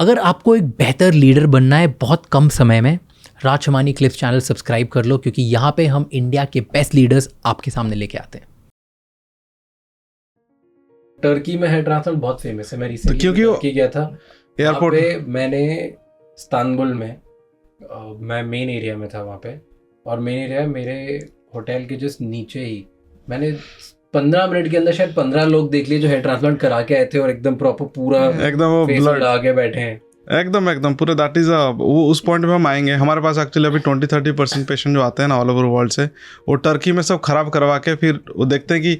अगर आपको एक बेहतर लीडर बनना है बहुत कम समय में, राज शमानी क्लिप्स चैनल सब्सक्राइब कर लो, क्योंकि यहाँ पे हम इंडिया के बेस्ट लीडर्स आपके सामने लेके आते हैं। टर्की में हेयर ट्रांसप्लांट बहुत फेमस है। मैं रिसेंटली क्योंकि टर्की गया था, एयरपोर्ट पे मैंने इस्तांबुल में मैं मेन एरिया में था वहाँ पे, और मेन एरिया मेरे होटल के जस्ट नीचे ही मैंने 15 मिनट के अंदर शायद 15 लोग देख लिए जो हेयर ट्रांसप्लांट करा के आए थे और एकदम प्रॉपर पूरा एकदम फेस ब्लड लगा के बैठे हैं। एकदम पूरे दैट इज वो उस पॉइंट पे हम आएंगे। हमारे पास एक्चुअली अभी 20-30% पेशेंट जो आते हैं ना ऑल ओवर वर्ल्ड से, वो टर्की में सब खराब करवा के फिर वो देखते हैं कि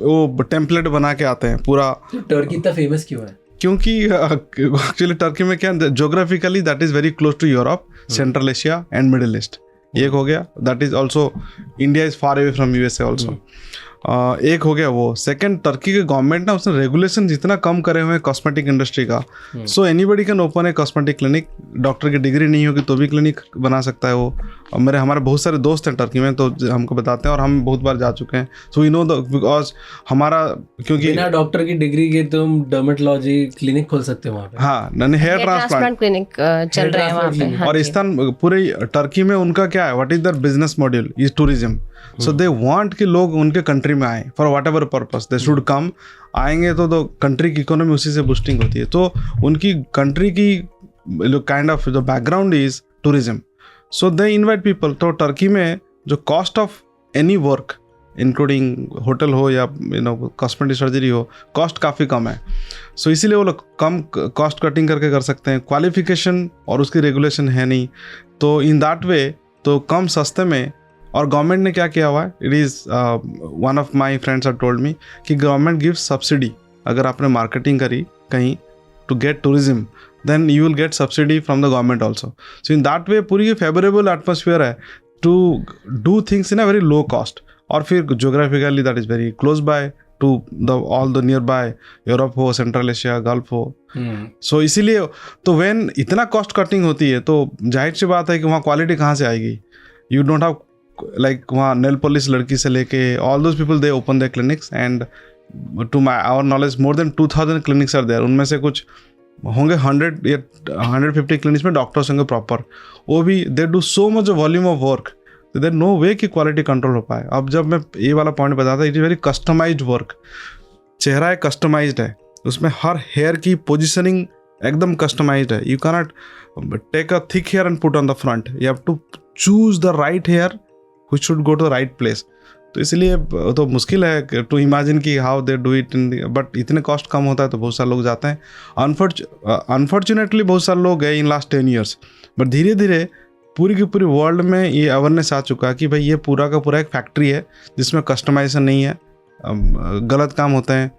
वो टेम्पलेट बना के आते हैं पूरा। तो टर्की इतना फेमस क्यों है? क्योंकि एक्चुअली टर्की में क्या geographically that is very close to Europe, Central Asia and Middle East. एक हो गया, that is also India is far away from USA also. एक हो गया वो। सेकंड, टर्की के गवर्नमेंट ना उसने रेगुलेशन जितना कम करे हुए हैं कॉस्मेटिक इंडस्ट्री का, so anybody can open A cosmetic clinic. Doctor की डिग्री नहीं होगी तो भी क्लिनिक बना सकता है वो। और हमारे बहुत सारे दोस्त हैं टर्की में, तो हमको बताते हैं और हम बहुत बार जा चुके हैं, so we know the because हमारा क्योंकि बिना डॉक्टर की डिग्री के तुम डर्मेटोलॉजी क्लिनिक खोल सकते हो वहाँ पे। हाँ, हेयर ट्रांसप्लांट क्लिनिक चल रहे हैं वहाँ पे। हाँ और इस्तान पूरे टर्की में उनका क्या है, what is their business module is tourism. So they want कि लोग उनके कंट्री में आए for whatever purpose they should come. आएंगे तो कंट्री की इकोनॉमी उसी से बूस्टिंग होती है। तो उनकी कंट्री की काइंड ऑफ जो background is tourism, so they invite people. तो टर्की में जो cost of any work including hotel हो या कॉस्मेटिक सर्जरी हो, कॉस्ट काफ़ी कम है। सो इसीलिए वो लोग कम कॉस्ट कटिंग करके कर सकते हैं। क्वालिफिकेशन और उसकी रेगुलेशन है नहीं, तो इन दैट वे तो कम सस्ते में। और गवर्नमेंट ने क्या किया हुआ है, it is one of my friends are told me कि गवर्नमेंट गिव्स सब्सिडी। अगर आपने मार्केटिंग करी कहीं to get tourism, then you will get subsidy from the government also. So in that way पूरी फेवरेबल एटमोसफियर है to do things in a very low cost. और फिर geographically that is very close by to the all the near by, Europe हो, Central Asia, Gulf हो। सो इसीलिए तो when इतना cost cutting होती है तो जाहिर सी बात है कि वहाँ क्वालिटी कहाँ से आएगी। यू डोंट हैव लाइक वहाँ नेल पॉलिश लड़की से लेके all those people they open their clinics, and to my our knowledge more than 2000 clinics are there. उनमें से कुछ होंगे 100 या 150 क्लिनिक्स में डॉक्टर्स होंगे प्रॉपर। वो भी they do so much volume of work, there no way कि क्वालिटी कंट्रोल हो पाए। अब जब मैं ये वाला पॉइंट बताता, it is very customised work. चेहरा एक कस्टमाइज्ड है, उसमें हर हेयर की पोजिशनिंग एकदम कस्टमाइज्ड है। You cannot take a thick hair and put on the front, you have to choose the right hair which should go to right place. तो इसलिए तो मुश्किल है टू इमेजिन कि how they do it in, but इतने cost कम होता है तो बहुत सारे लोग जाते हैं। अनफॉर्चुनेटली बहुत सारे लोग गए इन लास्ट 10 years, बट धीरे धीरे पूरी की पूरी वर्ल्ड में ये अवेयरनेस आ चुका है कि भाई ये पूरा का पूरा एक फैक्ट्री है जिसमें कस्टमाइजेशन नहीं है। गलत काम होते हैं,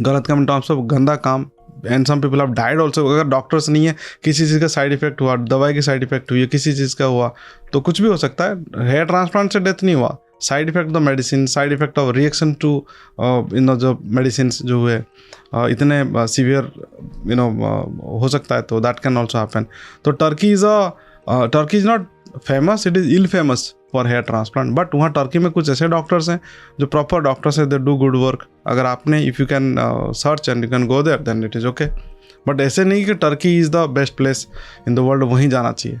गलत काम इन टर्म्स ऑफ गंदा काम, and some people have died also. अगर डॉक्टर्स नहीं है, किसी चीज़ का साइड इफेक्ट हुआ, दवाई की साइड इफेक्ट हुई, किसी चीज़ का हुआ, तो कुछ भी हो सकता है। हेयर ट्रांसप्लांट से डेथ नहीं हुआ, side effect of medicine, side effect of reaction to जो मेडिसिन जो हुए इतने सीवियर हो सकता है, तो दैट कैन ऑल्सो हैपन। तो Turkey is not famous, it is ill famous for hair transplant. But वहाँ टर्की में कुछ ऐसे डॉक्टर्स हैं जो प्रॉपर डॉक्टर्स हैं, दे डू गुड वर्क। अगर आपने if you can search and you can go there, then it is okay. But ऐसे नहीं कि Turkey is the best place in the world, वहीं जाना चाहिए।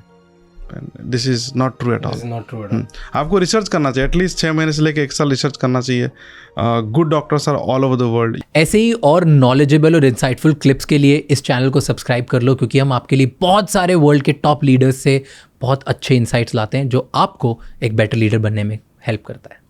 This is not true at all. आपको research करना चाहिए, एटलीस्ट 6 महीने से लेकर 1 साल रिसर्च करना चाहिए। Good doctors are all over the world. ऐसे ही और नॉलेजेबल और इंसाइटफुल क्लिप्स के लिए इस चैनल को सब्सक्राइब कर लो, क्योंकि हम आपके लिए बहुत सारे वर्ल्ड के टॉप लीडर्स से बहुत अच्छे इंसाइट्स लाते हैं जो आपको एक बेटर लीडर बनने में हेल्प करता है।